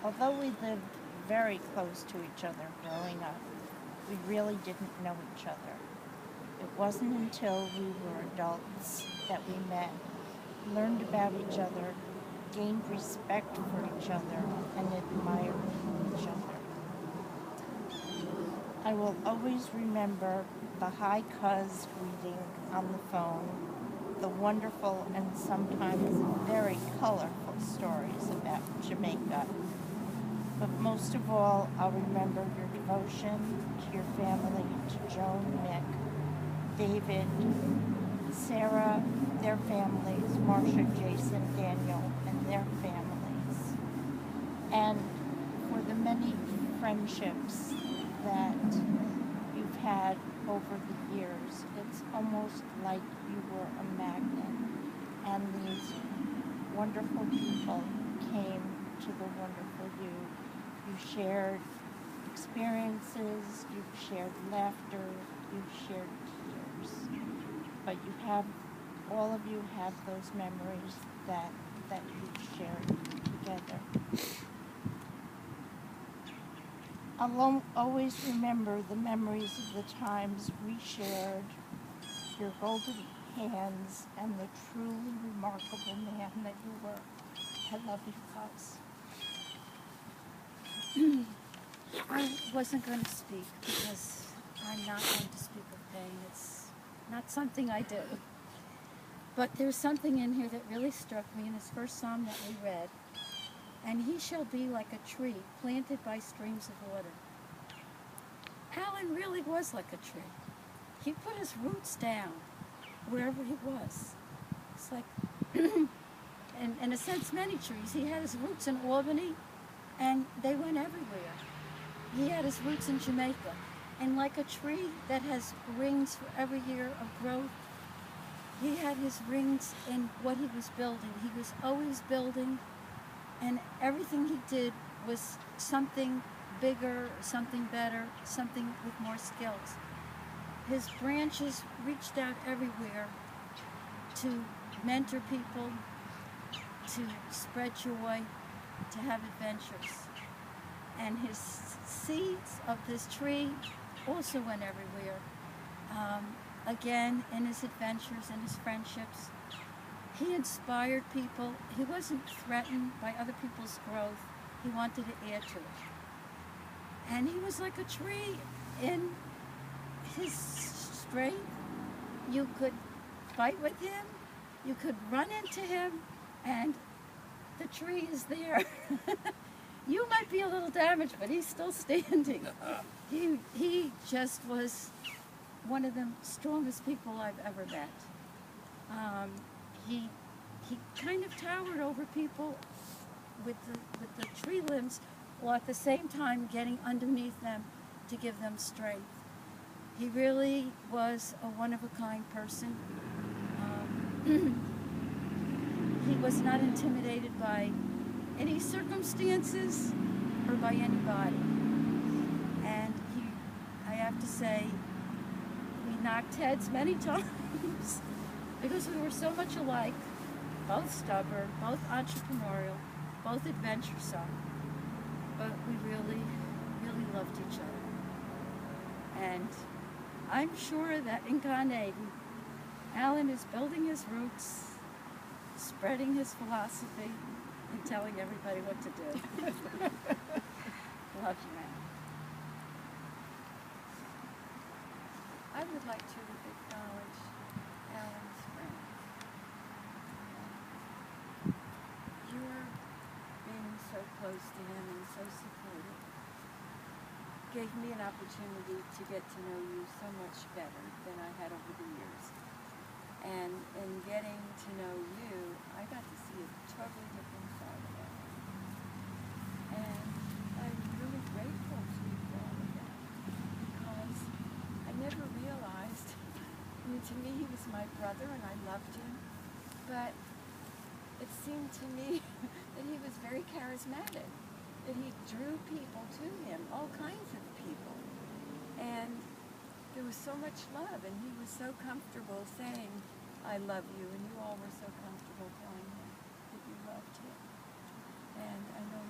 Although we lived very close to each other growing up, we really didn't know each other. It wasn't until we were adults that we met, learned about each other, gained respect for each other, and admired each other. I will always remember the hi cuz greeting on the phone, the wonderful and sometimes very colorful stories about Jamaica. But most of all, I'll remember your devotion to your family, to Joan, Mick, David, Sarah, their families, Marcia, Jason, Daniel, and their families. And for the many friendships that you've had over the years, it's almost like you were a magnet. And these wonderful people came to the wonderful you. You shared experiences, you've shared laughter, you've shared tears. But you have, all of you have those memories that you've shared together. I'll always remember the memories of the times we shared, your golden hands, and the truly remarkable man that you were. I love you, Cuz. I wasn't going to speak because I'm not going to speak of pain. It's not something I do. But there's something in here that really struck me in this first psalm that we read. And he shall be like a tree planted by streams of water. Alan really was like a tree. He put his roots down wherever he was. It's like, in a sense, many trees. He had his roots in Albany, and they went everywhere. He had his roots in Jamaica. And like a tree that has rings for every year of growth, he had his rings in what he was building. He was always building, and everything he did was something bigger, something better, something with more skills. His branches reached out everywhere to mentor people, to spread joy, to have adventures. And his seeds of this tree also went everywhere. Again, in his adventures and his friendships, he inspired people. He wasn't threatened by other people's growth. He wanted to add to it. And he was like a tree in his strength. You could fight with him, you could run into him, and the tree is there. You might be a little damaged, but he's still standing. He just was one of the strongest people I've ever met. He kind of towered over people with the tree limbs, while at the same time getting underneath them to give them strength. He really was a one-of-a-kind person. He was not intimidated by any circumstances or by anybody. And I have to say, we knocked heads many times because we were so much alike, both stubborn, both entrepreneurial, both adventuresome, but we really, really loved each other. And I'm sure that in Gan Eden, Alan is building his roots, spreading his philosophy, and telling everybody what to do. Love you, man. I would like to acknowledge Alan's friend. Your being so close to him and so supportive gave me an opportunity to get to know you so much better than I had over the years. And in getting to know you, I got to see a totally different side of it. And I'm really grateful to you for all of that, because I never realized, I mean, to me he was my brother and I loved him, but it seemed to me that he was very charismatic, that he drew people to him, all kinds of people. And there was so much love, and he was so comfortable saying, I love you, and you all were so comfortable telling him that you loved him. And I know